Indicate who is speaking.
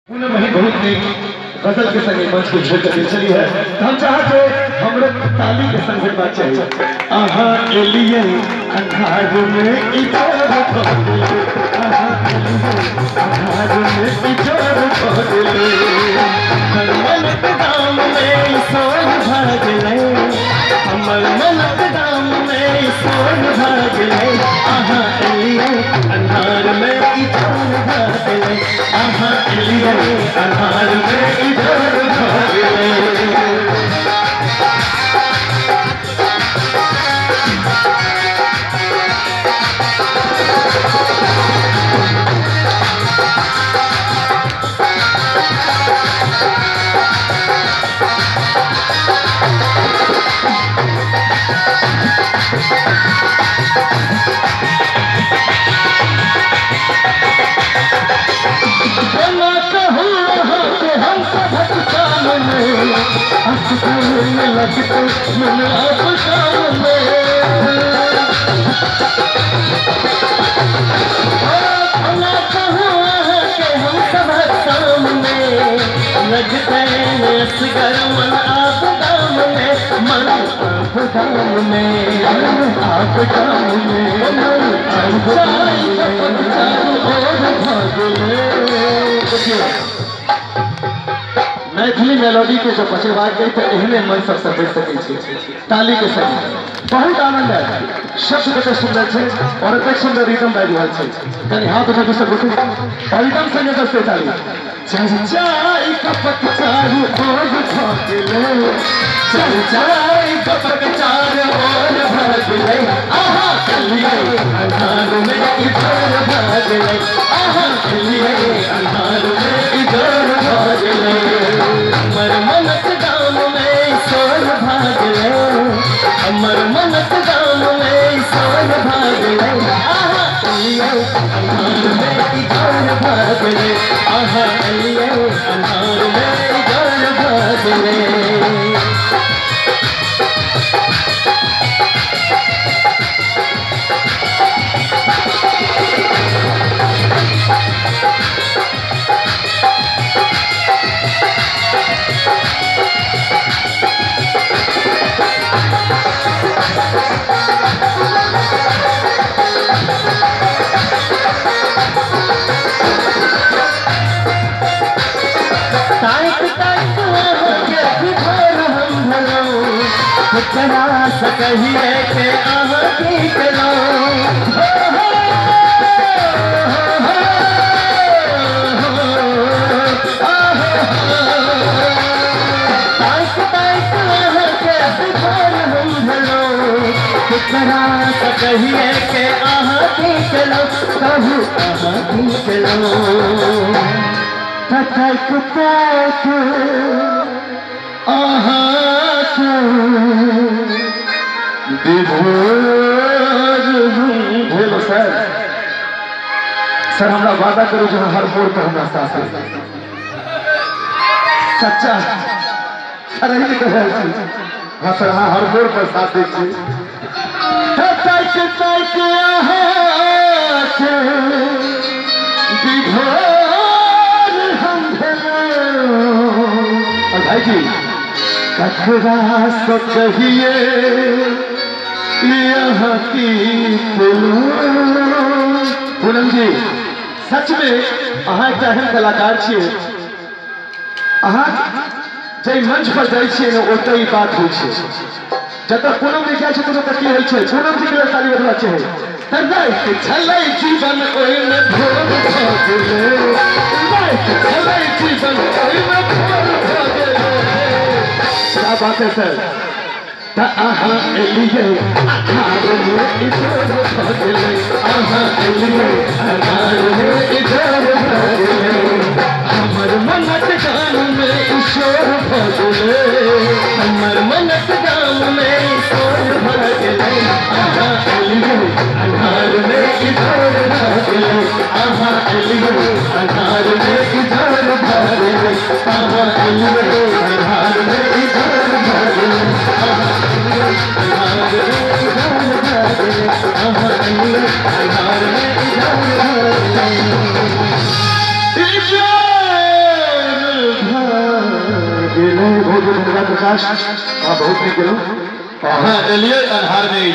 Speaker 1: वही बहुत नेक गजल के संगे मंच को छोड़ कर चली है। हम चाहते हम लोग ताली के संग बात चाहिए। आहा एलिए अंधार में इधर आहा अंधार में इधर मन के दाम में सोन भाग ले हमर मन के दाम में सोन भाग ले आहा एलिए अंधार में इधर भाग ले आहा एलिए अंधार में इधर भाग ले। लगते मन आप सामने भला कहाँ है कि हम सब सामने लगते असगर मन आप दाम में मन आप दाम में आप दाम में मन आप मैथिली मेलोडी के जो पचरवाद गई तो एहने मन सबसे बढ़ सके ताली के संग बहुत आनंद है। शब्द कते सुंदर है और कते सुंदर रिदम बाजि रहल छै। कनी हाथ उठा के सब उठू और रिदम संगे दसते ताली चाय कपक चारू भोग भागले चाय कपक चारू भोग भागले आहा चलिए अंधार में इधर भागले आहा चलिए अंधार में इधर भागले हमर मनक दाम में सोन भाग ले हमर मनक दाम में सोन भाग ले आहा चलिए अंधार में इधर भाग ले आहा चलिए अंधार में इधर भाग ले। करा सकहिए के आहा की चलो करा सकहिए के आहा की चलो कहू आहा की चलो तक आहा बोलो सर हमरा वादा करो जो हर मोड़ पर हमरा साथ सच्चा सर ही कह हाँ सर हाँ हर मोड़ पर साथ दीजिए और भाई जी कखरा सो कहिए यहाँ की पूनम जी सच में अहाँ एक एहन कलाकार छियै अहाँ जे मंच पर जाइ छियै ने ओतय ई बात होइ छै जतऽ पूनम जी जाइ छै ततऽ की होइ छै पूनम जी के लेल ताली बजबा चाही रात छलै जीवन ओहिमे भोर भऽ गेलै रात छलै जीवन ओहिमे भोर भऽ गेलै। क्या बात है सर आहा एलिए अंधार में इधर भाग ले आहा एलिए अंधार में इधर भाग ले हमर मनक दाम में ईश्वर भाग ले हमर मनक दाम में ईश्वर भाग ले आहा एलिए अंधार में इधर भाग ले आहा एलिए अंधार में इधर भाग ले आहा एलिए अंधार में इधर भाग ले अंधार में इधर बहुत बहुत धन्यवाद प्रकाश, बहुत नहीं करूँ।
Speaker 2: हाँ एलिए अन्हार में